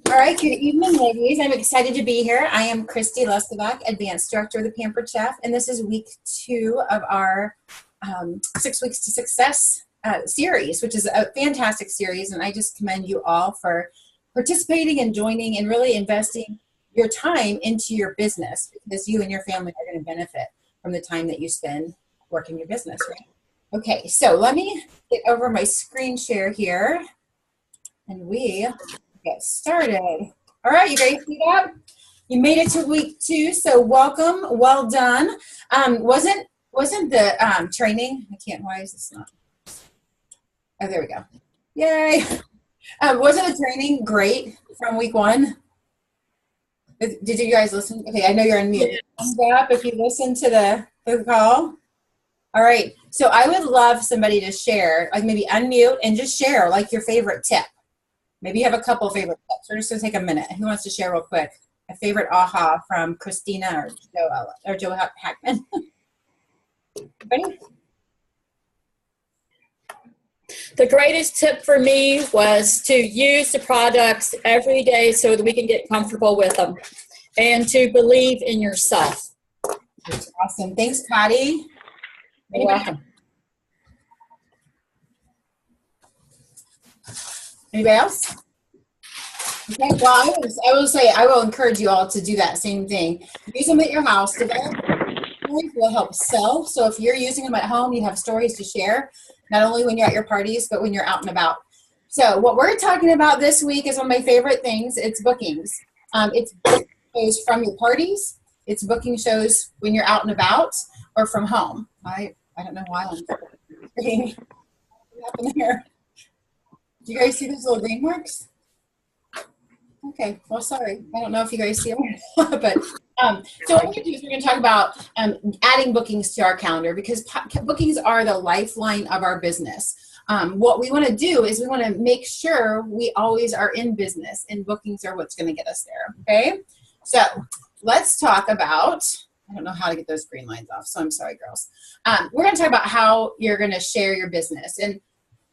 All right, good evening, ladies. I'm excited to be here. I am Christy Lestevac, Advanced Director of the Pampered Chef, and this is week 2 of our 6 Weeks to Success series, which is a fantastic series, and I just commend you all for participating and joining and really investing your time into your business, because you and your family are going to benefit from the time that you spend working your business, right? Okay, so let me get over my screen share here, and we get started. All right, you guys see that? You made it to week 2, so welcome, well done. Wasn't the training? Why is this not? Oh, there we go. Yay! Wasn't the training great from week 1? Did you guys listen? Okay, I know you're on mute. Thumbs up if you listen to the call. All right, so I would love somebody to share, like maybe unmute and just share like your favorite tip. Maybe you have a couple favorite tips. We're just going to take a minute. Who wants to share real quick? A favorite aha from Christina or Joe Hackman? Anybody? The greatest tip for me was to use the products every day so that we can get comfortable with them and to believe in yourself. That's awesome. Thanks, Patty. You're welcome. Anybody else? Okay, well, I will say, I will encourage you all to do that same thing. Use them at your house. Develop stories will help sell. So if you're using them at home, you have stories to share, not only when you're at your parties, but when you're out and about. So what we're talking about this week is one of my favorite things. It's bookings. It's booking shows from your parties. It's booking shows when you're out and about or from home. I don't know why I'm what happened there. Do you guys see those little green marks? Okay, well, sorry. I don't know if you guys see them but so what we're going to do is we're going to talk about adding bookings to our calendar, because bookings are the lifeline of our business. What we want to do is we want to make sure we always are in business, and bookings are what's going to get us there, okay? So let's talk about, I don't know how to get those green lines off, so I'm sorry, girls. We're going to talk about how you're going to share your business. And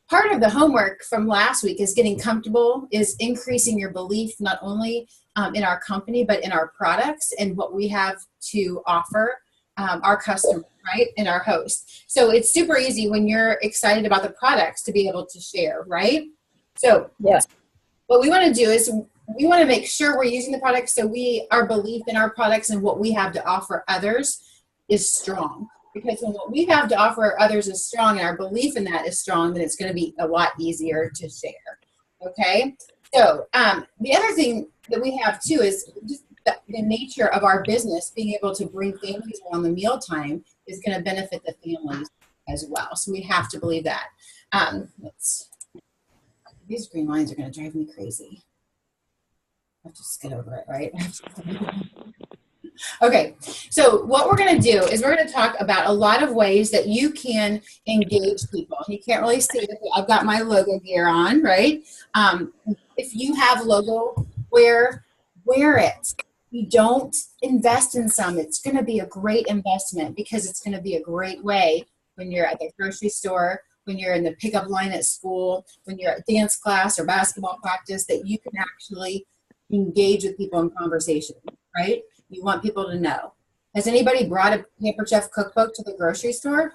part of the homework from last week is getting comfortable, is increasing your belief not only in our company, but in our products and what we have to offer our customers, right, and our hosts. So it's super easy when you're excited about the products to be able to share, right? So yes, what we want to do is we want to make sure we're using the products so our belief in our products and what we have to offer others is strong. Because when what we have to offer others is strong and our belief in that is strong, then it's going to be a lot easier to share. Okay? So the other thing that we have too is just the nature of our business. Being able to bring families around the mealtime is going to benefit the families as well. So we have to believe that. These green lines are going to drive me crazy. I'll just get over it, right? Okay, so what we're going to do is we're going to talk about a lot of ways that you can engage people. You can't really see it. I've got my logo gear on, right? If you have logo wear it. You don't invest in some. It's going to be a great investment, because it's going to be a great way when you're at the grocery store, when you're in the pickup line at school, when you're at dance class or basketball practice, that you can actually engage with people in conversation, right? You want people to know. Has anybody brought a Pampered Chef cookbook to the grocery store?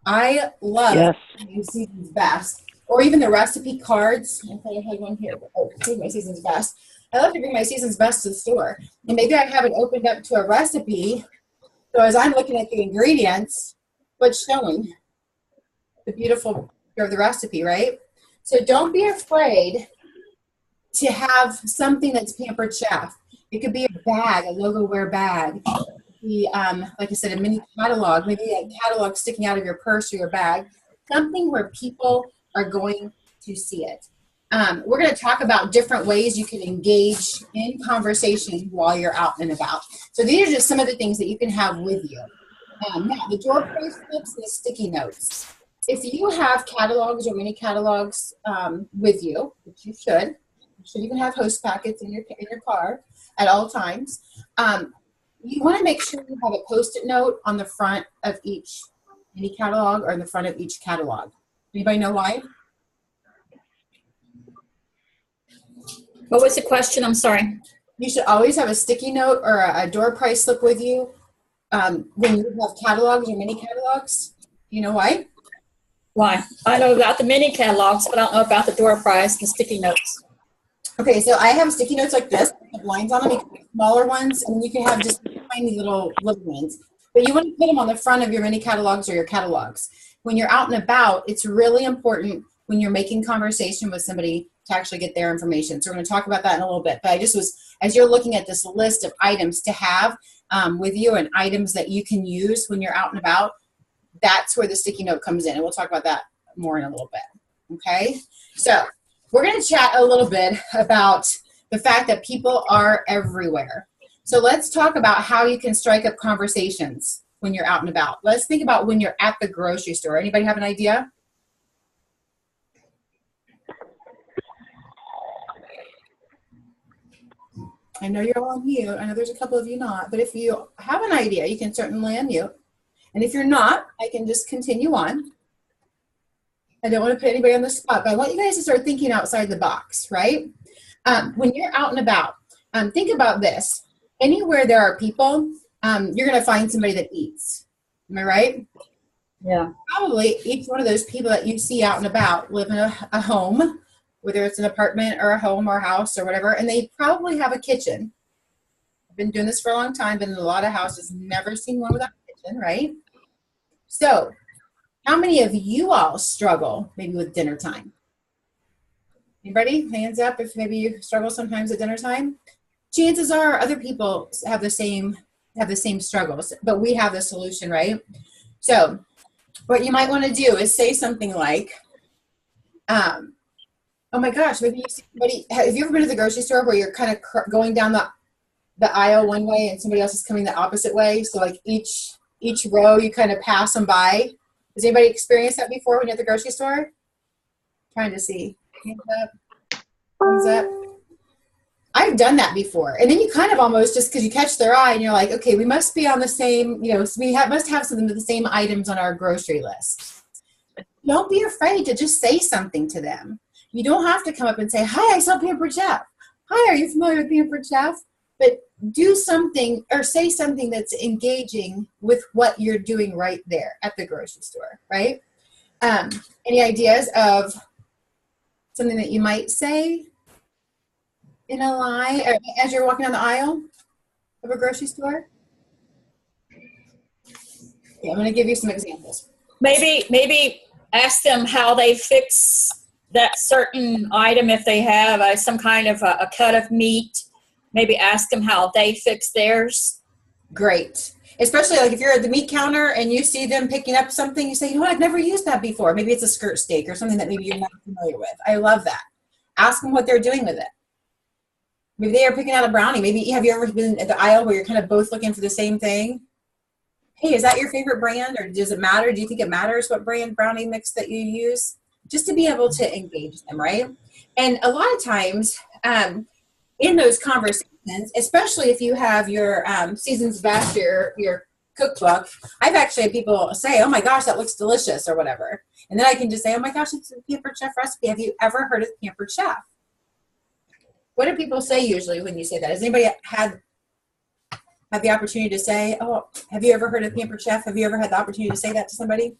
I love Season's Best, or even the recipe cards. Okay, I had one here. Oh, here's my Season's Best. I love to bring my Season's Best to the store, and maybe I have it opened up to a recipe. So as I'm looking at the ingredients, what's showing? The beautiful picture of the recipe, right? So don't be afraid to have something that's Pampered Chef. It could be a bag, a logo wear bag. Like I said, a mini catalog, maybe a catalog sticking out of your purse or your bag. Something where people are going to see it. We're going to talk about different ways you can engage in conversation while you're out and about. So these are just some of the things that you can have with you. Now, the door prize clips and the sticky notes. If you have catalogs or mini catalogs with you, which you should even have host packets in your car at all times. You want to make sure you have a Post-it note on the front of each mini catalog or in the front of each catalog. Anybody know why? What was the question? I'm sorry. You should always have a sticky note or a door price slip with you when you have catalogs or mini catalogs. You know why? Why? I know about the mini catalogs, but I don't know about the door prize and sticky notes. Okay, so I have sticky notes like this, with lines on them. You can have smaller ones, and you can have just tiny little ones. But you want to put them on the front of your mini catalogs or your catalogs. When you're out and about, it's really important when you're making conversation with somebody to actually get their information. So we're going to talk about that in a little bit. But I just was, as you're looking at this list of items to have with you and items that you can use when you're out and about, that's where the sticky note comes in. And we'll talk about that more in a little bit. Okay? So we're going to chat a little bit about the fact that people are everywhere. So let's talk about how you can strike up conversations when you're out and about. Let's think about when you're at the grocery store. Anybody have an idea? I know you're all on mute. I know there's a couple of you not, but if you have an idea, you can certainly unmute. And if you're not, I can just continue on. I don't want to put anybody on the spot, but I want you guys to start thinking outside the box, right? When you're out and about, think about this. Anywhere there are people, you're going to find somebody that eats. Am I right? Yeah. Probably each one of those people that you see out and about live in a home, whether it's an apartment or a home or a house or whatever, and they probably have a kitchen. I've been doing this for a long time, been in a lot of houses, never seen one without a kitchen, right? So how many of you all struggle maybe with dinner time? Anybody? Hands up if maybe you struggle sometimes at dinner time. Chances are other people have the same struggles, but we have the solution, right? So what you might want to do is say something like, oh my gosh, maybe you see somebody, have you ever been to the grocery store where you're kind of going down the aisle one way and somebody else is coming the opposite way? So like each row you kind of pass them by. Has anybody experienced that before when you're at the grocery store? Trying to see. Hands up. Hands up. I've done that before. And then you kind of almost, just because you catch their eye and you're like, okay, we must be on the same, must have some of the same items on our grocery list. Don't be afraid to just say something to them. You don't have to come up and say, hi, I saw Pampered Chef. Hi, are you familiar with Pampered Chef? But do something or say something that's engaging with what you're doing right there at the grocery store, right? Any ideas of something that you might say in a line or as you're walking down the aisle of a grocery store? Okay, I'm going to give you some examples. Maybe ask them how they fix that certain item if they have some kind of a cut of meat. Maybe ask them how they fix theirs. Great. Especially like if you're at the meat counter and you see them picking up something, you say, you know what, I've never used that before. Maybe it's a skirt steak or something that maybe you're not familiar with. I love that. Ask them what they're doing with it. Maybe they are picking out a brownie. Maybe have you ever been at the aisle where you're kind of both looking for the same thing? Hey, is that your favorite brand, or does it matter? Do you think it matters what brand brownie mix that you use? Just to be able to engage them, right? And a lot of times in those conversations, especially if you have your Seasons Best, your cookbook, I've actually had people say, oh my gosh, that looks delicious or whatever. And then I can just say, oh my gosh, it's a Pampered Chef recipe. Have you ever heard of Pampered Chef? What do people say usually when you say that? Has anybody had the opportunity to say, oh, have you ever heard of Pampered Chef? Have you ever had the opportunity to say that to somebody?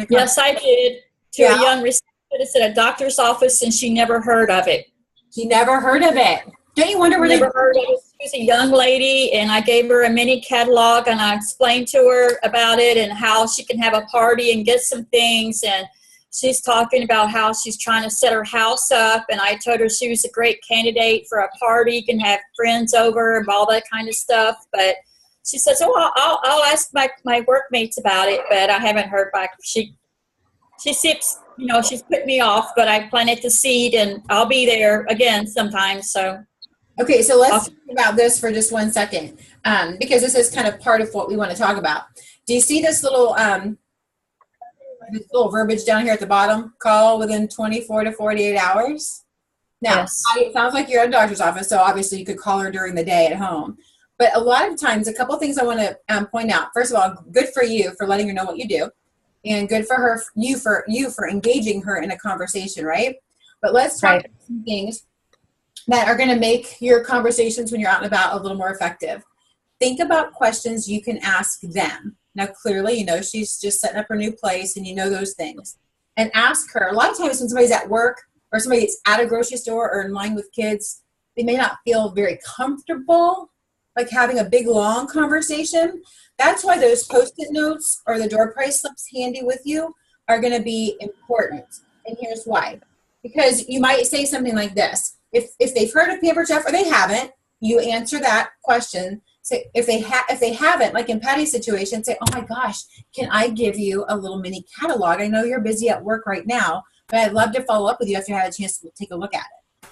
Yes, I did. To a young receptionist at a doctor's office, and she never heard of it. She never heard of it. Don't you wonder where they... Never heard of it. She was a young lady, and I gave her a mini catalog, and I explained to her about it and how she can have a party and get some things, and she's talking about how she's trying to set her house up, and I told her she was a great candidate for a party, can have friends over and all that kind of stuff. But she says, oh, I'll ask my workmates about it, but I haven't heard back. She seems, she's put me off, but I planted the seed, and I'll be there again sometime. So, okay, so let's talk about this for just 1 second, because this is kind of part of what we want to talk about. Do you see this little verbiage down here at the bottom? Call within 24 to 48 hours. Now, yes. It sounds like you're at a doctor's office, so obviously you could call her during the day at home. But a lot of times, a couple things I want to point out. First of all, good for you for letting her know what you do, and good for you for engaging her in a conversation, right? But let's talk about some things that are going to make your conversations when you're out and about a little more effective. Think about questions you can ask them. Now, clearly, you know, she's just setting up her new place and you know those things. And ask her. A lot of times when somebody's at work or somebody's at a grocery store or in line with kids, they may not feel very comfortable, like having a big, long conversation. That's why those Post-it notes or the door prize slips handy with you are going to be important. And here's why. Because you might say something like this. If they've heard of Pampered Chef or they haven't, you answer that question. Say, if they haven't, like in Patty's situation, say, oh my gosh, can I give you a little mini catalog? I know you're busy at work right now, but I'd love to follow up with you after you had a chance to take a look at it.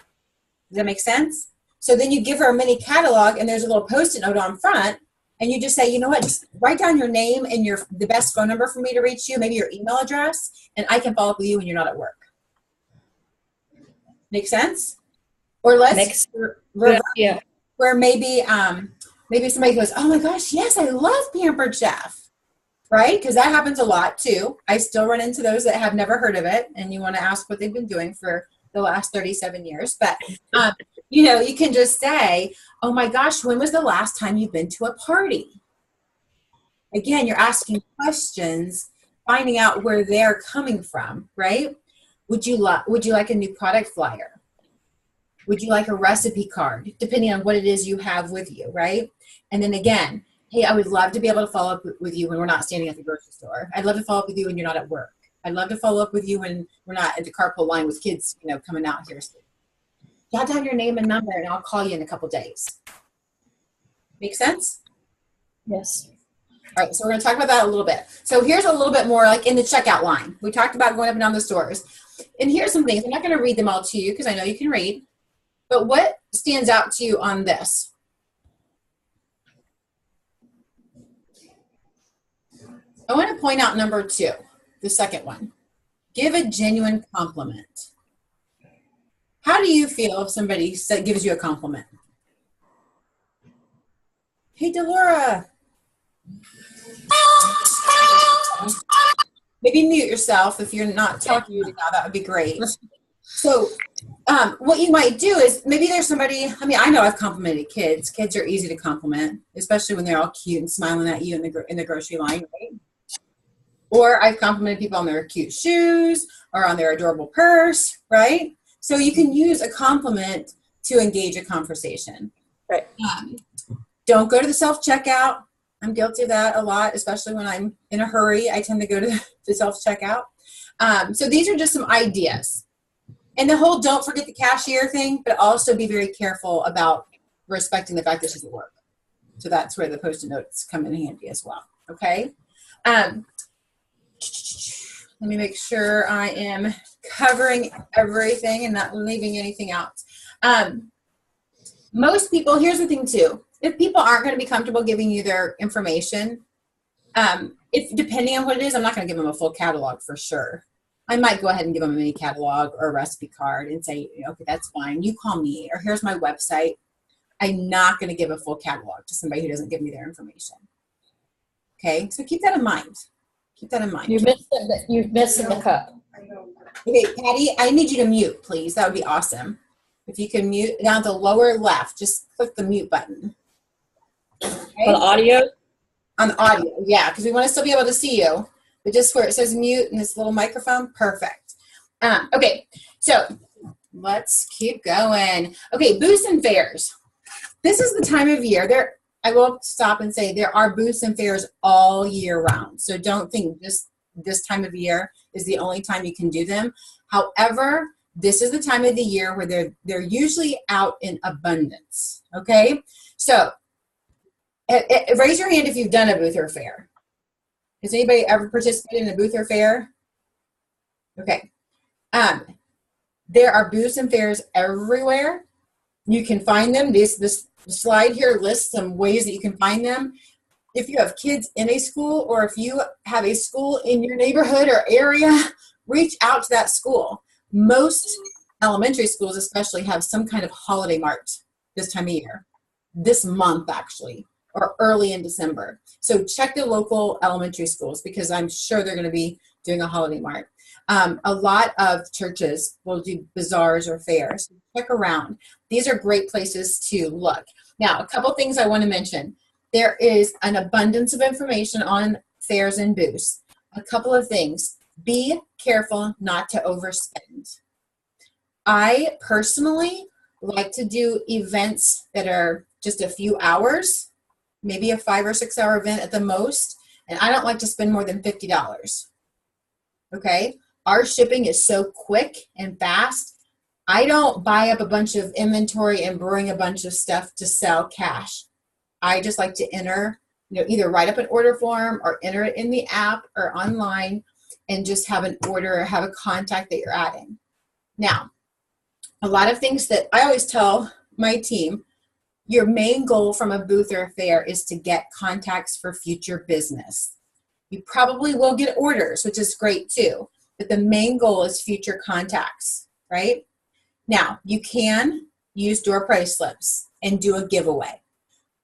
Does that make sense? So then you give her a mini catalog and there's a little Post-it note on front and you just say, you know what, just write down your name and the best phone number for me to reach you, maybe your email address, and I can follow up with you when you're not at work. Make sense? Or let's reverse, where maybe somebody goes, oh my gosh, yes, I love Pampered Chef, right? Because that happens a lot too. I still run into those that have never heard of it, and you want to ask what they've been doing for the last 37 years. But, you know, you can just say, oh my gosh, when was the last time you've been to a party? Again, you're asking questions, finding out where they're coming from, right? Would you like a new product flyer? Would you like a recipe card? Depending on what it is you have with you, right? And then again, hey, I would love to be able to follow up with you when we're not standing at the grocery store. I'd love to follow up with you when you're not at work. I'd love to follow up with you when we're not at the carpool line with kids, you know, coming out here. Jot down your name and number, and I'll call you in a couple days. Make sense? Yes. All right, so we're going to talk about that a little bit. So here's a little bit more like in the checkout line. We talked about going up and down the stores. And here's some things. I'm not going to read them all to you because I know you can read. But what stands out to you on this? I want to point out number 2, the second one. Give a genuine compliment. How do you feel if somebody gives you a compliment? Hey, Delora. Maybe mute yourself if you're not talking right now. That would be great. So what you might do is maybe there's somebody, I mean, I know I've complimented kids. Kids are easy to compliment, especially when they're all cute and smiling at you in the grocery line, right? Or I've complimented people on their cute shoes or on their adorable purse, right? So you can use a compliment to engage a conversation. Right. Don't go to the self-checkout. I'm guilty of that a lot, especially when I'm in a hurry. I tend to go to the self-checkout. So these are just some ideas. And the whole don't forget the cashier thing, but also be very careful about respecting the fact that she's at work. So that's where the Post-it notes come in handy as well. Okay. Let me make sure I am covering everything and not leaving anything out. Most people, here's the thing too. If people aren't going to be comfortable giving you their information, if depending on what it is, I'm not going to give them a full catalog for sure. I might go ahead and give them a mini catalog or a recipe card and say, okay, that's fine. You call me, or here's my website. I'm not going to give a full catalog to somebody who doesn't give me their information. Okay, so keep that in mind. Keep that in mind. You've missed in the cup. Okay, Patty, I need you to mute, please. That would be awesome. If you can mute down at the lower left, just click the mute button. Okay? On audio? On audio, yeah, because we want to still be able to see you. But just where it says mute and this little microphone, perfect. Okay, so let's keep going. Okay, booths and fairs. This is the time of year. I will stop and say there are booths and fairs all year round. So don't think just this time of year is the only time you can do them. However, this is the time of the year where they're usually out in abundance. Okay, so raise your hand if you've done a booth or fair. Has anybody ever participated in a booth or fair? Okay. There are booths and fairs everywhere. You can find them. This slide here lists some ways that you can find them. If you have kids in a school or if you have a school in your neighborhood or area, reach out to that school. Most elementary schools especially have some kind of holiday mart this time of year. This month actually, or early in December. So check the local elementary schools because I'm sure they're going to be doing a holiday mart. A lot of churches will do bazaars or fairs. Check around. These are great places to look. Now, a couple things I want to mention. There is an abundance of information on fairs and booths. A couple of things. Be careful not to overspend. I personally like to do events that are just a few hours, maybe a 5 or 6 hour event at the most, and I don't like to spend more than $50. Okay? Our shipping is so quick and fast. I don't buy up a bunch of inventory and bring a bunch of stuff to sell cash. I just like to enter, either write up an order form or enter it in the app or online and just have an order or have a contact that you're adding. Now, a lot of things that I always tell my team, your main goal from a booth or a fair is to get contacts for future business. You probably will get orders, which is great too, but the main goal is future contacts, right? Now, you can use door prize slips and do a giveaway.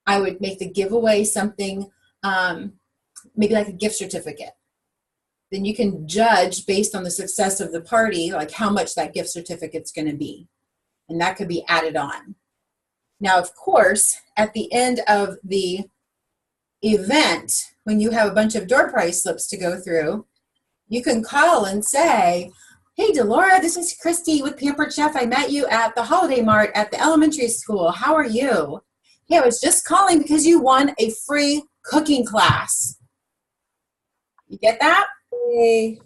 I would make the giveaway something, maybe like a gift certificate. Then you can judge based on the success of the party, like how much that gift certificate's going to be. And that could be added on. Now, of course, at the end of the event, when you have a bunch of door prize slips to go through, you can call and say, hey, Delora, this is Christy with Pampered Chef. I met you at the Holiday Mart at the elementary school. How are you? Hey, I was just calling because you won a free cooking class. You get that? Yay.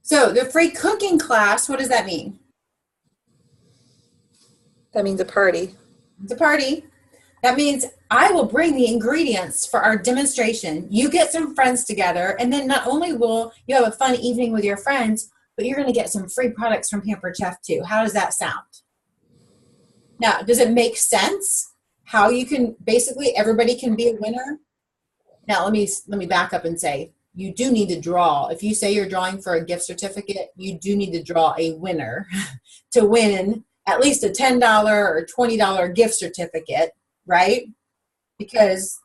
So the free cooking class, what does that mean? That means a party. It's a party. That means I will bring the ingredients for our demonstration. You get some friends together, and then not only will you have a fun evening with your friends, but you're going to get some free products from Pampered Chef too. How does that sound? Now, does it make sense? How you can basically everybody can be a winner? Now let me back up and say you do need to draw. If you say you're drawing for a gift certificate, you do need to draw a winner to win at least a $10 or $20 gift certificate, right? Because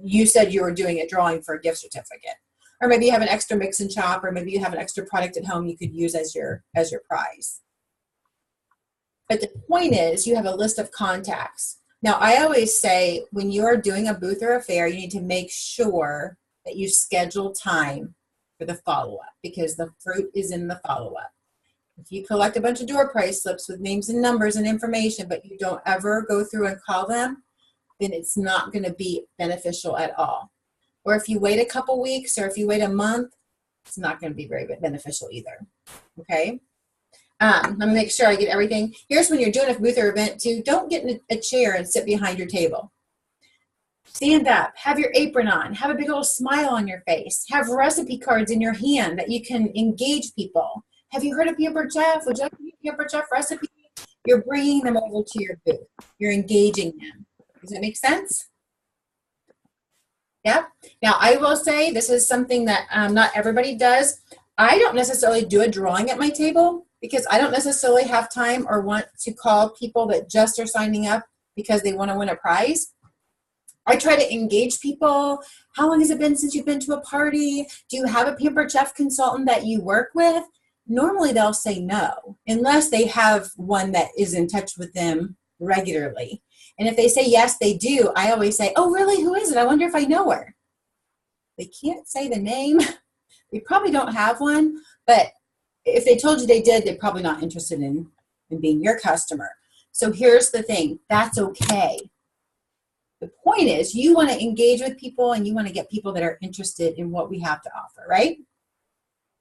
you said you were doing a drawing for a gift certificate. Or maybe you have an extra mix and chop, or maybe you have an extra product at home you could use as your prize. But the point is you have a list of contacts. Now, I always say when you are doing a booth or a fair, you need to make sure that you schedule time for the follow-up because the fruit is in the follow-up. If you collect a bunch of door prize slips with names and numbers and information, but you don't ever go through and call them, then it's not going to be beneficial at all. Or if you wait a couple weeks or if you wait a month, it's not going to be very beneficial either. Okay? Let me make sure I get everything. Here's when you're doing a booth or event too. Don't get in a chair and sit behind your table. Stand up. Have your apron on. Have a big old smile on your face. Have recipe cards in your hand that you can engage people. Have you heard of Pampered Chef? Would you like to be a Pampered Chef recipe? You're bringing them over to your booth. You're engaging them. Does that make sense? Yeah. Now, I will say this is something that not everybody does. I don't necessarily do a drawing at my table because I don't necessarily have time or want to call people that just are signing up because they want to win a prize. I try to engage people. How long has it been since you've been to a party? Do you have a Pampered Chef consultant that you work with? Normally they'll say no, unless they have one that is in touch with them regularly. And if they say yes, they do, I always say, oh, really? Who is it? I wonder if I know her. They can't say the name. They probably don't have one, but if they told you they did, they're probably not interested in being your customer. So here's the thing. That's okay. The point is you want to engage with people and you want to get people that are interested in what we have to offer, right?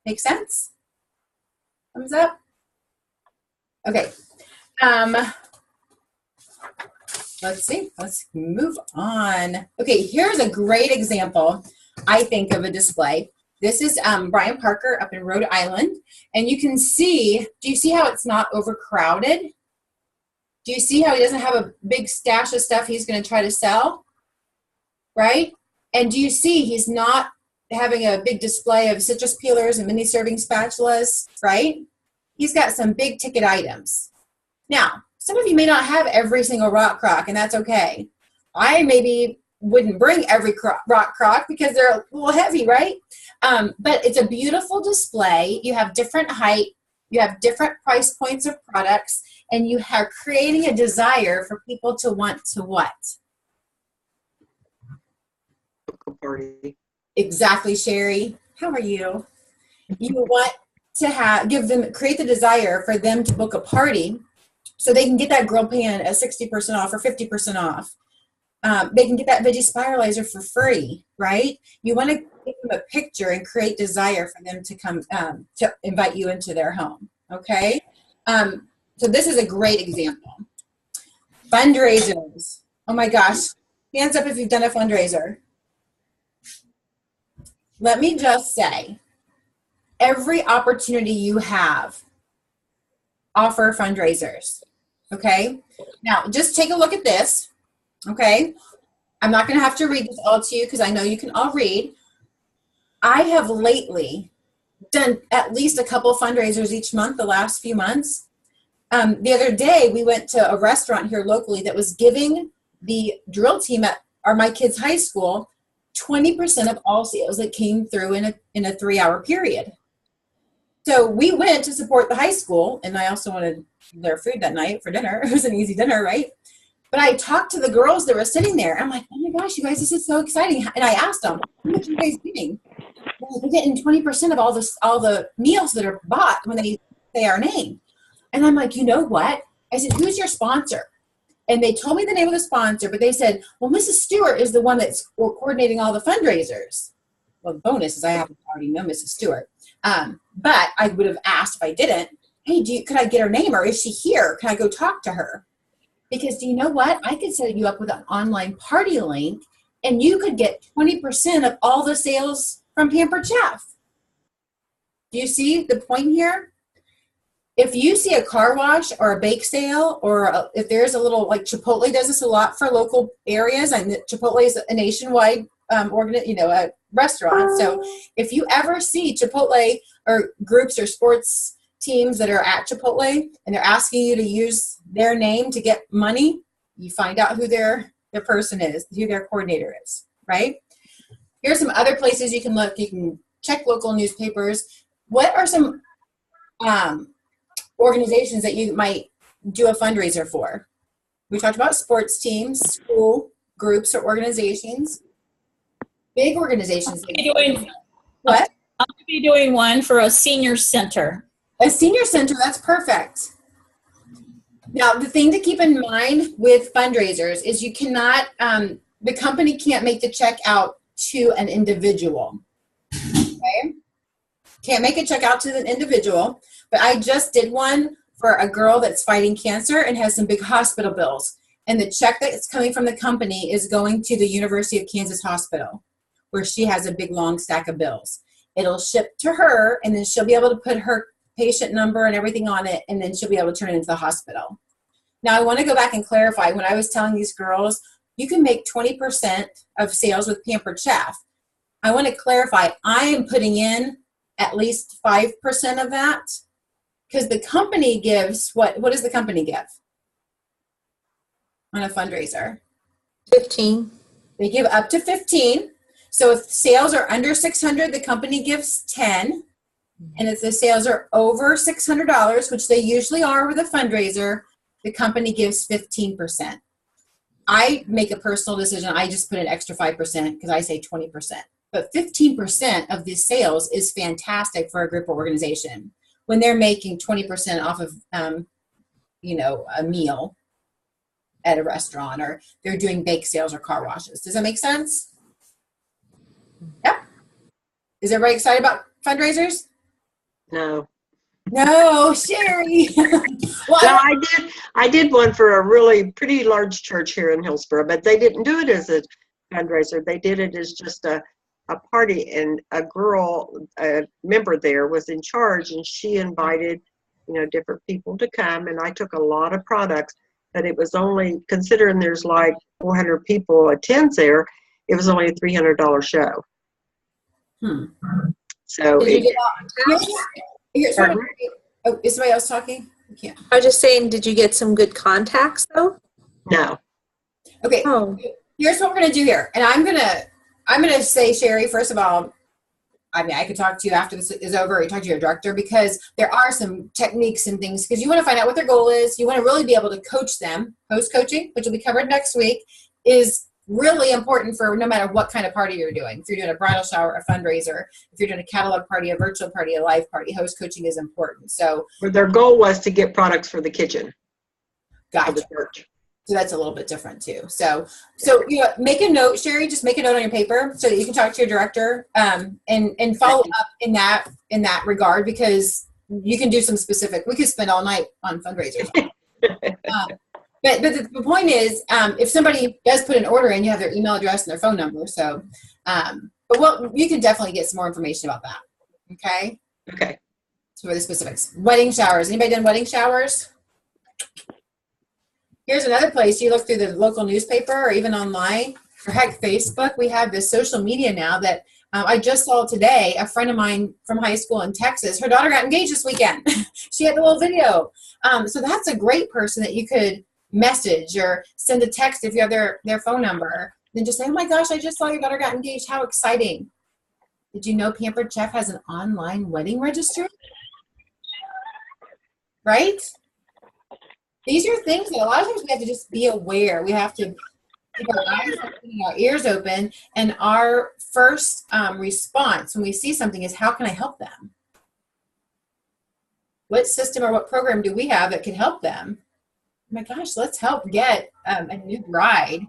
Make sense? Thumbs up? Okay. Let's see. Let's move on. Okay, here's a great example, I think, of a display. This is Brian Parker up in Rhode Island. And you can see, do you see how it's not overcrowded? Do you see how he doesn't have a big stash of stuff he's going to try to sell? Right? And do you see he's not having a big display of citrus peelers and mini serving spatulas, right? He's got some big ticket items. Now, some of you may not have every single rock crock, and that's okay. I maybe wouldn't bring every rock crock because they're a little heavy, right? But it's a beautiful display. You have different height, you have different price points of products, and you are creating a desire for people to want to what? Party. Exactly, Sherry. How are you? You want to create the desire for them to book a party so they can get that grill pan at 60% off or 50% off. They can get that veggie spiralizer for free, right? You want to give them a picture and create desire for them to come to invite you into their home, okay? So this is a great example. Fundraisers. Oh my gosh. Hands up if you've done a fundraiser. Let me just say, every opportunity you have, offer fundraisers, okay? Now, just take a look at this, okay? I'm not going to have to read this all to you because I know you can all read. I have lately done at least a couple fundraisers each month the last few months. The other day, we went to a restaurant here locally that was giving the drill team at my kids' high school 20% of all sales that came through in a 3-hour period. So we went to support the high school, and I also wanted their food that night for dinner. It was an easy dinner, right? But I talked to the girls that were sitting there. I'm like, oh my gosh, you guys, this is so exciting. And I asked them, how much are you guys getting? Well, they're getting 20% of all the meals that are bought when they say our name. And I'm like, you know what? I said, who's your sponsor? And they told me the name of the sponsor, but they said, well, Mrs. Stewart is the one that's coordinating all the fundraisers. Well, the bonus is I happen to already know Mrs. Stewart. But I would have asked if I didn't, hey, could I get her name, or is she here? Can I go talk to her? Because do you know what? I could set you up with an online party link, and you could get 20% of all the sales from Pampered Chef. Do you see the point here? If you see a car wash or a bake sale, or if there's a little, like Chipotle does this a lot for local areas, and Chipotle is a nationwide a restaurant. So if you ever see Chipotle or groups or sports teams that are at Chipotle and they're asking you to use their name to get money, you find out who their person is, who their coordinator is, right? Here's some other places you can look. You can check local newspapers. What are some organizations that you might do a fundraiser for? We talked about sports teams, school groups or organizations, big organizations. What? I'm going to be doing one for a senior center. A senior center, that's perfect. Now, the thing to keep in mind with fundraisers is you cannot, the company can't make the check out to an individual, okay? Can't make a check out to an individual, but I just did one for a girl that's fighting cancer and has some big hospital bills. And the check that's coming from the company is going to the University of Kansas Hospital, where she has a big long stack of bills. It'll ship to her, and then she'll be able to put her patient number and everything on it, and then she'll be able to turn it into the hospital. Now, I want to go back and clarify. When I was telling these girls, you can make 20% of sales with Pampered Chef. I want to clarify, I am putting in at least 5% of that, because the company gives, what does the company give on a fundraiser? 15. They give up to 15. So if sales are under 600, the company gives 10. And if the sales are over $600, which they usually are with a fundraiser, the company gives 15%. I make a personal decision. I just put an extra 5% because I say 20%. But 15% of the sales is fantastic for a group or organization when they're making 20% off of, a meal at a restaurant, or they're doing bake sales or car washes. Does that make sense? Yep. Is everybody excited about fundraisers? No. No, Sherry. Well, No, I did one for a really pretty large church here in Hillsborough, but they didn't do it as a fundraiser. They did it as just a party, and a girl, a member there, was in charge, and she invited, different people to come, and I took a lot of products, but it was only, considering there's like 400 people attends there, it was only a $300 show. So did you get is somebody else talking? Yeah. I was just saying, did you get some good contacts though? No. Okay. Oh. here's what we're gonna do here. And I'm gonna say, Sherry, first of all, I mean, I could talk to you after this is over, or you talk to your director, because there are some techniques and things, because you want to find out what their goal is. You want to really be able to coach them. Post coaching, which will be covered next week, is really important for no matter what kind of party you're doing. If you're doing a bridal shower, a fundraiser, if you're doing a catalog party, a virtual party, a live party, host coaching is important. So Their goal was to get products for the kitchen, for gotcha. the church. So that's a little bit different too. So you know, make a note, Sherry. Just make a note on your paper so that you can talk to your director and follow up in that regard, because you can do some specific. We could spend all night on fundraisers. But the point is, if somebody does put an order in, you have their email address and their phone number. So, but you can definitely get some more information about that. Okay. Okay. So for the specifics, wedding showers. Anybody done wedding showers? Here's another place. You look through the local newspaper or even online, or heck, Facebook. We have this social media now that I just saw today. A friend of mine from high school in Texas, her daughter got engaged this weekend. She had a little video. So that's a great person that you could message or send a text if you have their phone number. Then just say, oh my gosh, I just saw your daughter got engaged. How exciting. Did you know Pampered Chef has an online wedding registry? Right? These are things that a lot of times we have to just be aware. We have to keep our eyes open and our ears open. And our first response when we see something is, how can I help them? What system or what program do we have that can help them? Oh my gosh, let's help get a new bride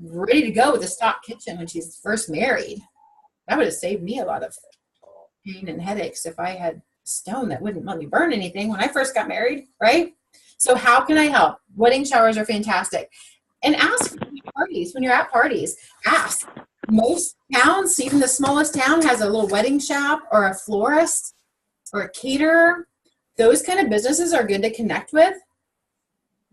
ready to go with a stock kitchen when she's first married. That would have saved me a lot of pain and headaches if I had stone that wouldn't let me burn anything when I first got married, right? So how can I help? Wedding showers are fantastic. And ask parties, when you're at parties, ask. Most towns, even the smallest town, has a little wedding shop or a florist or a caterer. Those kind of businesses are good to connect with.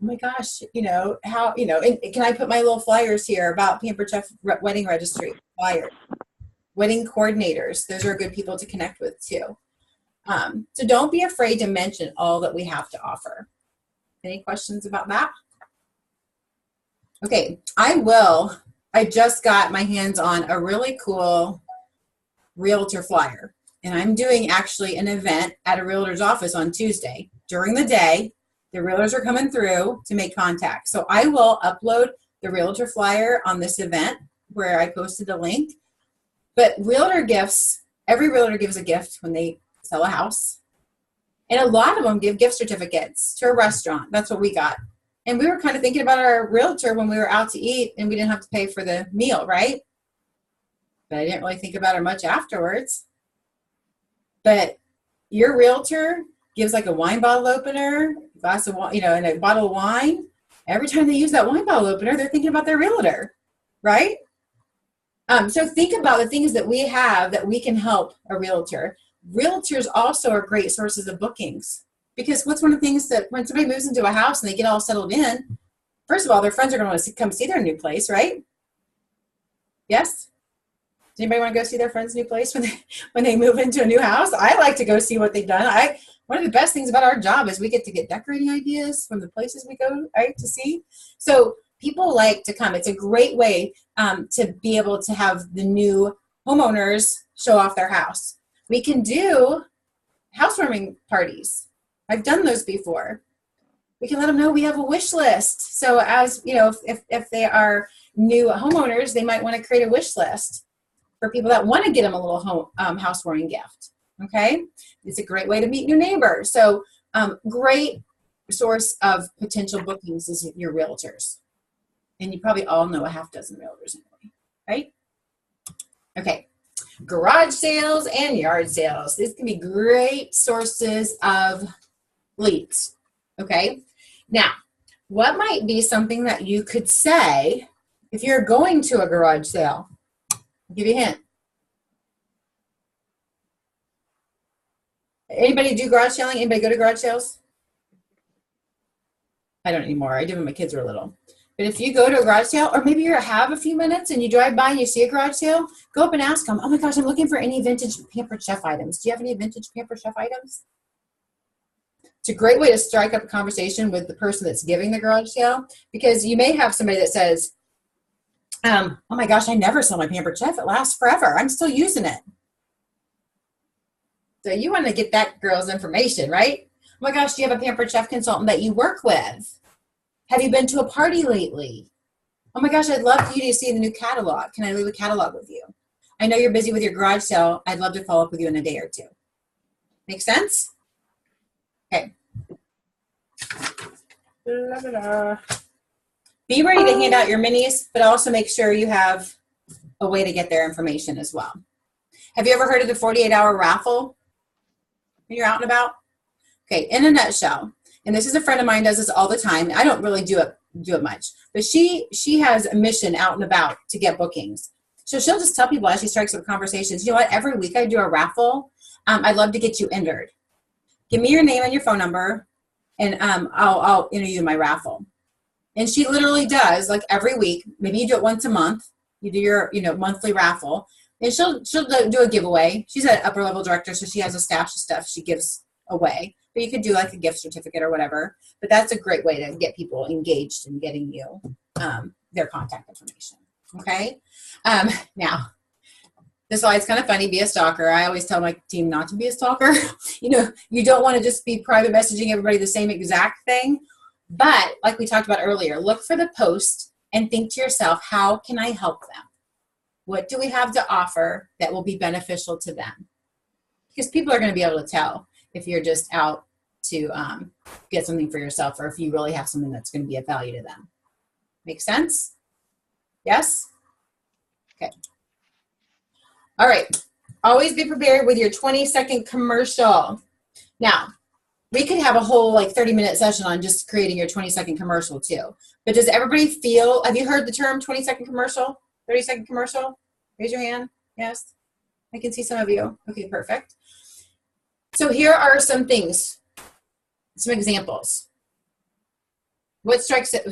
Oh my gosh, can I put my little flyers here about Pampered Chef Wedding Registry flyers? Wedding coordinators, those are good people to connect with too. So don't be afraid to mention all that we have to offer. Any questions about that? Okay, I just got my hands on a really cool realtor flyer, and I'm doing actually an event at a realtor's office on Tuesday. During the day, the realtors are coming through to make contact. So I will upload the realtor flyer on this event where I posted the link. But realtor gifts, every realtor gives a gift when they sell a house. And a lot of them give gift certificates to a restaurant. That's what we got. And we were kind of thinking about our realtor when we were out to eat and we didn't have to pay for the meal, right? But I didn't really think about her much afterwards. But your realtor gives like a wine bottle opener, a glass of wine, and a bottle of wine. Every time they use that wine bottle opener, they're thinking about their realtor, right? So think about the things that we have that we can help a realtor. Realtors also are great sources of bookings, because what's one of the things that when somebody moves into a house and they get all settled in, first of all, their friends are going to want to come see their new place, right? Yes? Does anybody want to go see their friend's new place when they move into a new house? I like to go see what they've done. One of the best things about our job is we get to get decorating ideas from the places we go, right, to see. So people like to come. It's a great way to be able to have the new homeowners show off their house. We can do housewarming parties. I've done those before. We can let them know we have a wish list. So as you know, if they are new homeowners, they might want to create a wish list for people that want to get them a little housewarming gift. Okay, it's a great way to meet new neighbors. So great source of potential bookings is your realtors, and you probably all know a half dozen realtors anyway, right? Okay. Garage sales and yard sales. These can be great sources of leads. Okay. Now, what might be something that you could say if you're going to a garage sale? I'll give you a hint. Anybody do garage selling? Anybody go to garage sales? I don't anymore. I did when my kids were little. But if you go to a garage sale, or maybe you have a few minutes and you drive by and you see a garage sale, go up and ask them, oh my gosh, I'm looking for any vintage Pampered Chef items. Do you have any vintage Pampered Chef items? It's a great way to strike up a conversation with the person that's giving the garage sale, because you may have somebody that says, Oh my gosh, I never sell my Pampered Chef. It lasts forever. I'm still using it. So you want to get that girl's information, right? Oh my gosh, do you have a Pampered Chef consultant that you work with? Have you been to a party lately? Oh my gosh, I'd love for you to see the new catalog. Can I leave a catalog with you? I know you're busy with your garage sale. I'd love to follow up with you in a day or two. Make sense? Okay. Be ready to hand out your minis, but also make sure you have a way to get their information as well. Have you ever heard of the 48-hour raffle when you're out and about? Okay, in a nutshell, and this is a friend of mine does this all the time. I don't really do it much, but she has a mission out and about to get bookings. So she'll just tell people as she strikes up conversations, you know what, every week I do a raffle. I'd love to get you entered. Give me your name and your phone number, and I'll enter you in my raffle. And she literally does, like every week, maybe you do it once a month, you do your monthly raffle, and she'll do a giveaway. She's an upper level director, so she has a stash of stuff she gives away. But you could do like a gift certificate or whatever. But that's a great way to get people engaged in getting you their contact information. Okay? Now, this slide's kind of funny, be a stalker. I always tell my team not to be a stalker. You don't want to just be private messaging everybody the same exact thing. But like we talked about earlier, look for the post and think to yourself, how can I help them? What do we have to offer that will be beneficial to them? Because people are going to be able to tell if you're just out to get something for yourself or if you really have something that's going to be of value to them. Make sense? Yes? Okay. All right. Always be prepared with your 20-second commercial. Now, we could have a whole 30-minute session on just creating your 20-second commercial too. But does everybody feel, have you heard the term 20-second commercial? 30-second commercial? Raise your hand. Yes? I can see some of you. Okay, perfect. So here are some things, some examples. What strikes it?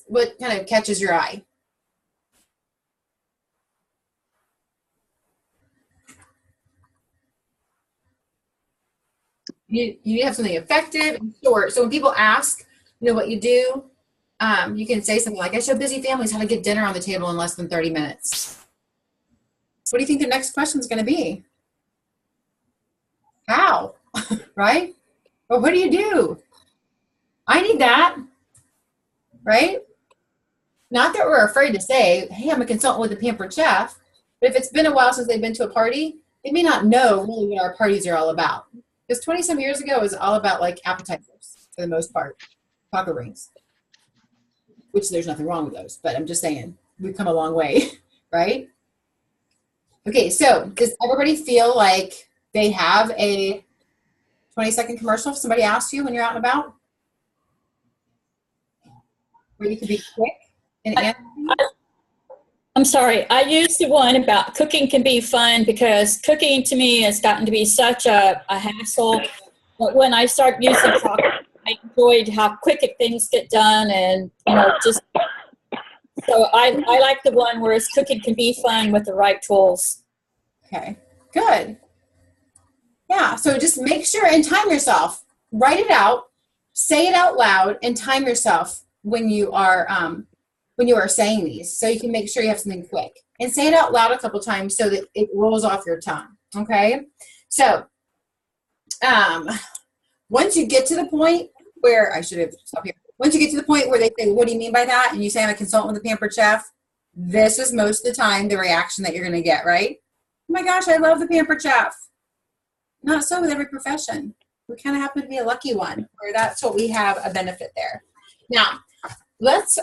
What kind of catches your eye? You need to have something effective and short. So when people ask, what you do, you can say something like, I show busy families how to get dinner on the table in less than 30 minutes. What do you think the next question is going to be? How? Right? Or what do you do? I need that. Right? Not that we're afraid to say, hey, I'm a consultant with the Pampered Chef. But if it's been a while since they've been to a party, they may not know really what our parties are all about. Because 20-some years ago, it was all about appetizers for the most part, taco rings, which there's nothing wrong with those. But I'm just saying, we've come a long way, right? Okay, so does everybody feel like they have a 20-second commercial if somebody asks you when you're out and about? Where you could be quick and answer? I'm sorry. I used the one about cooking can be fun because cooking to me has gotten to be such a hassle. But when I start using chocolate, I enjoyed how quick things get done and, just, so I like the one where it's cooking can be fun with the right tools. Okay, good. Yeah, so just make sure and time yourself. Write it out, say it out loud, and time yourself when you are saying these, so you can make sure you have something quick. And say it out loud a couple times so that it rolls off your tongue, okay? So, once you get to the point where, I should have stopped here. Once you get to the point where they say, what do you mean by that? And you say, I'm a consultant with the Pampered Chef. This is most of the time the reaction that you're going to get, right? Oh my gosh, I love the Pampered Chef. Not so with every profession. We kind of happen to be a lucky one where that's what we have a benefit there. Now, let's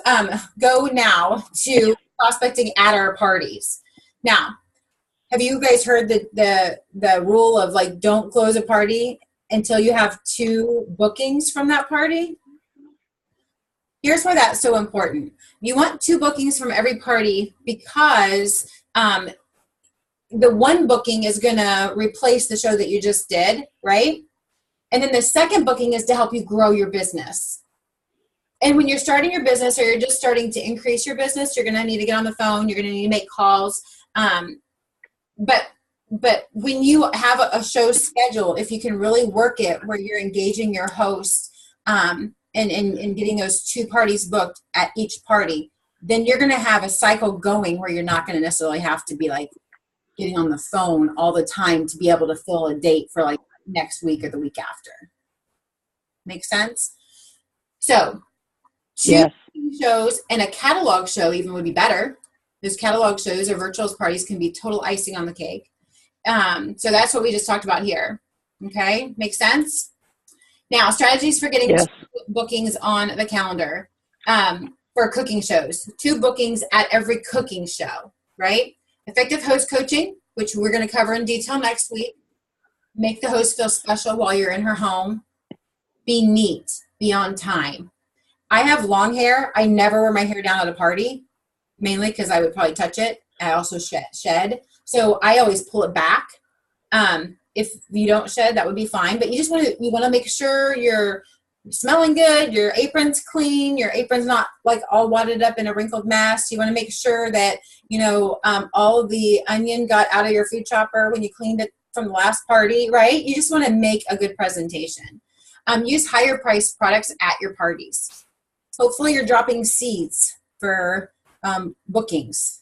go now to prospecting at our parties. Now, have you guys heard the rule of don't close a party until you have 2 bookings from that party? Here's why that's so important. You want 2 bookings from every party because the one booking is going to replace the show that you just did, right? And then the second booking is to help you grow your business. And when you're starting your business or you're just starting to increase your business, you're going to need to get on the phone. You're going to need to make calls. But when you have a show scheduled, if you can really work it where you're engaging your host and getting those 2 parties booked at each party, then you're going to have a cycle going where you're not going to necessarily have to be like getting on the phone all the time to be able to fill a date for like next week or the week after. Make sense? So, two shows and a catalog show even would be better. Those catalog shows or virtual parties can be total icing on the cake. So that's what we just talked about here. Okay, make sense? Now, strategies for getting bookings on the calendar for cooking shows. 2 bookings at every cooking show, right? Effective host coaching, which we're going to cover in detail next week. Make the host feel special while you're in her home. Be neat. Be on time. I have long hair. I never wear my hair down at a party, mainly because I would probably touch it. I also shed. So I always pull it back. If you don't shed, that would be fine. But you just want to make sure you're smelling good, your apron's clean, your apron's not like all wadded up in a wrinkled mess. You want to make sure that, all of the onion got out of your food chopper when you cleaned it from the last party, right? You just want to make a good presentation. Use higher priced products at your parties. Hopefully you're dropping seeds for bookings.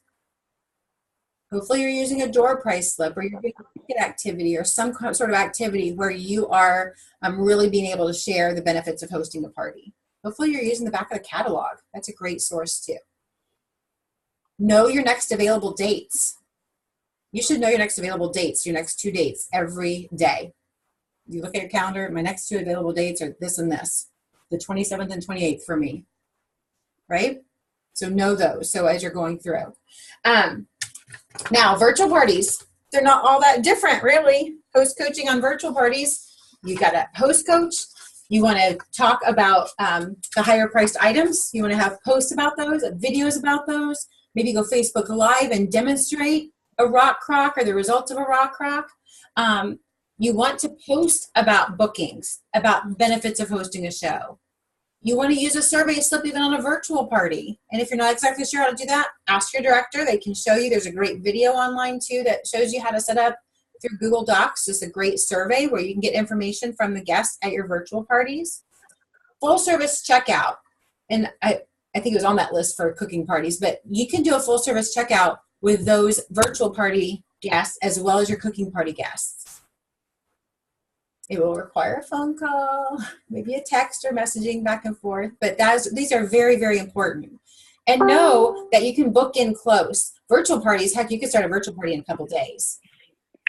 Hopefully you're using a door price slip, or you're doing a ticket activity or some sort of activity where you are really being able to share the benefits of hosting a party. Hopefully you're using the back of the catalog. That's a great source too. Know your next available dates. You should know your next available dates, your next 2 dates every day. You look at your calendar, my next 2 available dates are this and this, the 27th and 28th for me, right? So know those. So as you're going through. Now, virtual parties, they're not all that different, really. Host coaching on virtual parties, you got a host coach. You want to talk about the higher priced items. You want to have posts about those, videos about those. Maybe go Facebook Live and demonstrate a rock crock or the results of a rock crock. You want to post about bookings, about benefits of hosting a show. You want to use a survey slip even on a virtual party. And if you're not exactly sure how to do that, ask your director. They can show you. There's a great video online too that shows you how to set up through Google Docs, just a great survey where you can get information from the guests at your virtual parties. Full service checkout. And I think it was on that list for cooking parties, but you can do a full service checkout with those virtual party guests as well as your cooking party guests. It will require a phone call, maybe a text or messaging back and forth, but these are very, very important. And know that you can book in close. Virtual parties, heck, you can start a virtual party in a couple days.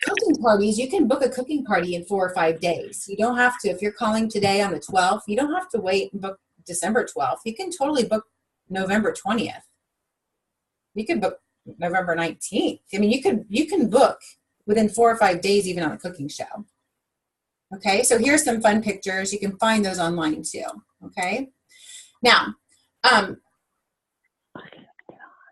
Cooking parties, you can book a cooking party in 4 or 5 days. You don't have to, if you're calling today on the 12th, you don't have to wait and book December 12th. You can totally book November 20th. You can book November 19th. I mean, you can book within 4 or 5 days even on a cooking show. Okay, so here's some fun pictures. You can find those online too, okay? Now,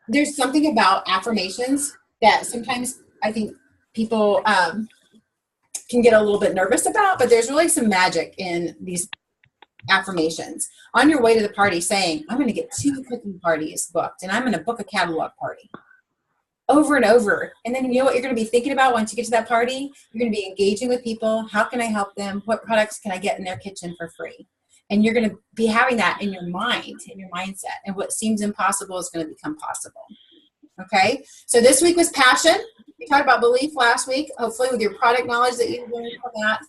there's something about affirmations that sometimes I think people can get a little bit nervous about, but there's really some magic in these affirmations. On your way to the party saying, I'm going to get 2 cooking parties booked, and I'm going to book a catalog party. Over and over. And then you know what you're going to be thinking about once you get to that party? You're going to be engaging with people. How can I help them? What products can I get in their kitchen for free? And you're going to be having that in your mind, in your mindset. And what seems impossible is going to become possible. Okay? So this week was passion. We talked about belief last week. Hopefully with your product knowledge that you learned from that.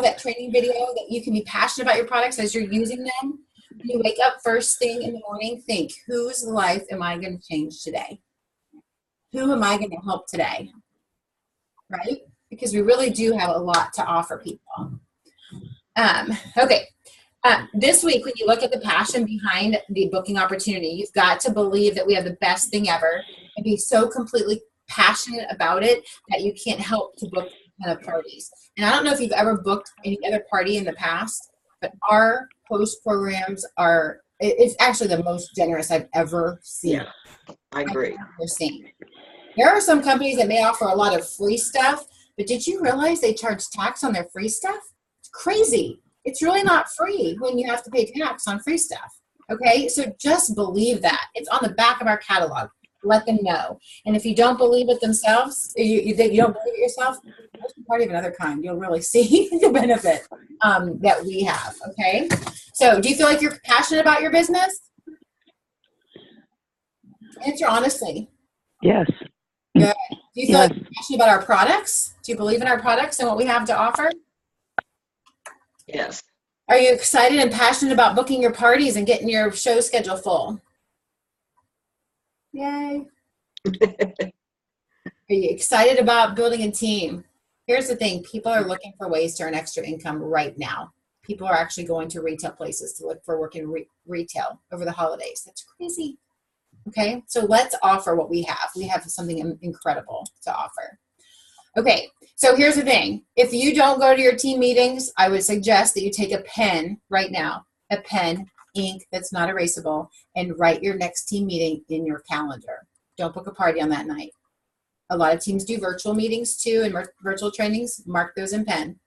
That training video, that you can be passionate about your products as you're using them. When you wake up first thing in the morning, think, whose life am I going to change today? Who am I going to help today? Right? Because we really do have a lot to offer people. Okay. This week, when you look at the passion behind the booking opportunity, you've got to believe that we have the best thing ever and be so completely passionate about it that you can't help to book kind of parties. And I don't know if you've ever booked any other party in the past, but our host programs it's actually the most generous I've ever seen. Yeah, I agree. There are some companies that may offer a lot of free stuff, but did you realize they charge tax on their free stuff? It's crazy. It's really not free when you have to pay tax on free stuff. Okay, so just believe that. It's on the back of our catalog. Let them know. And if you don't believe it themselves, you don't believe it yourself, host a party of another kind. You'll really see the benefit. that we have. Okay. So do you feel like you're passionate about your business? Answer honestly. Yes. Good. Do you feel Yes. like you're passionate about our products? Do you believe in our products and what we have to offer? Yes. Are you excited and passionate about booking your parties and getting your show schedule full? Yay. Are you excited about building a team? Here's the thing. People are looking for ways to earn extra income right now. People are actually going to retail places to look for work in retail over the holidays. That's crazy. Okay, so let's offer what we have. We have something incredible to offer. Okay, so here's the thing. If you don't go to your team meetings, I would suggest that you take a pen right now, a pen, ink that's not erasable, and write your next team meeting in your calendar. Don't book a party on that night. A lot of teams do virtual meetings too and virtual trainings. Mark those in pen.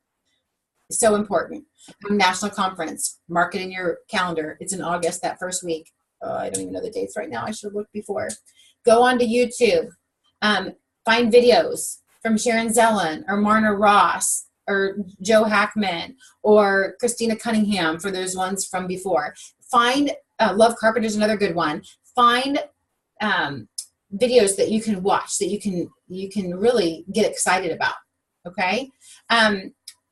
It's so important. National conference, mark it in your calendar. It's in August, that first week. I don't even know the dates right now. I should have looked before. Go on to YouTube. Find videos from Sharon Zellen or Marna Ross or Joe Hackman or Christina Cunningham for those ones from before. Find Love Carpenter's another good one. Find videos that you can watch that you can really get excited about. Okay.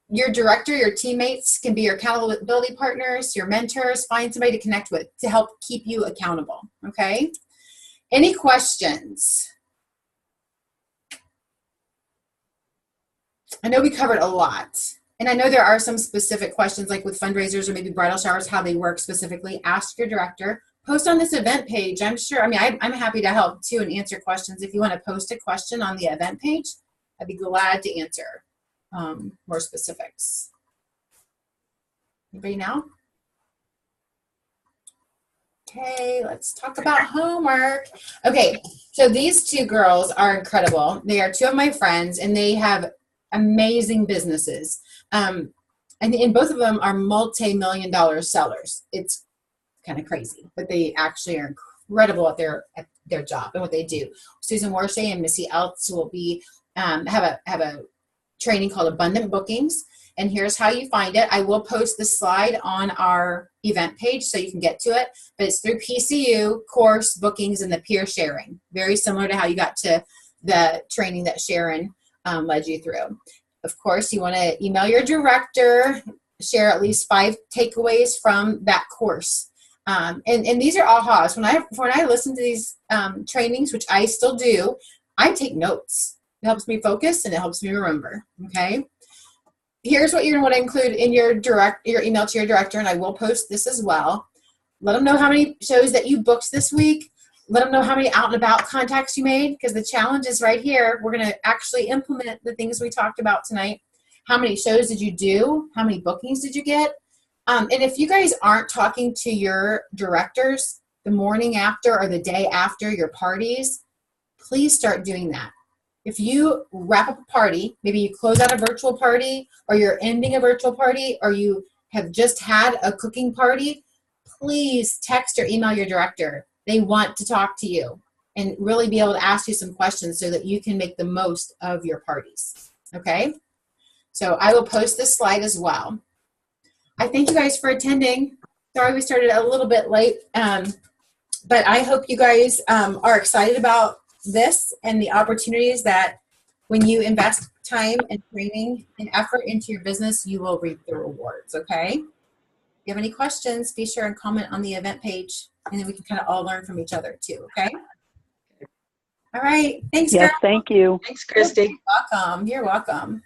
Your director, your teammates can be your accountability partners, your mentors. Find somebody to connect with to help keep you accountable. Okay. Any questions? I know we covered a lot. And I know there are some specific questions like with fundraisers or maybe bridal showers, how they work specifically. Ask your director. Post on this event page. I'm sure, I'm happy to help too and answer questions. If you want to post a question on the event page, I'd be glad to answer more specifics. Anybody now? Okay, let's talk about homework. Okay, so these two girls are incredible. They are two of my friends and they have amazing businesses. And both of them are multi-million-dollar sellers. It's kind of crazy, but they actually are incredible at their job and what they do. Susan Warshay and Missy Eltz will be have a training called Abundant Bookings, and here's how you find it. I will post the slide on our event page so you can get to it, but it's through PCU, course, bookings, and the peer sharing. Very similar to how you got to the training that Sharon led you through. Of course, you want to email your director, share at least 5 takeaways from that course. And these are ahas. When I listen to these trainings, which I still do, I take notes. It helps me focus and it helps me remember. Okay. Here's what you're going to want to include in your email to your director, and I will post this as well. Let them know how many shows that you booked this week. Let them know how many out and about contacts you made, because the challenge is right here. We're going to actually implement the things we talked about tonight. How many shows did you do? How many bookings did you get? And if you guys aren't talking to your directors the morning after or the day after your parties, please start doing that. If you wrap up a party, maybe you close out a virtual party, or you're ending a virtual party, or you have just had a cooking party, please text or email your director. They want to talk to you and really be able to ask you some questions so that you can make the most of your parties. Okay? So I will post this slide as well. I thank you guys for attending. Sorry we started a little bit late, but I hope you guys are excited about this and the opportunities that when you invest time and training and effort into your business, you will reap the rewards, okay? If you have any questions, be sure and comment on the event page, and then we can kind of all learn from each other too, okay? All right, thanks, Yes, girl. thank you. Thanks, Christy. You're welcome. You're welcome.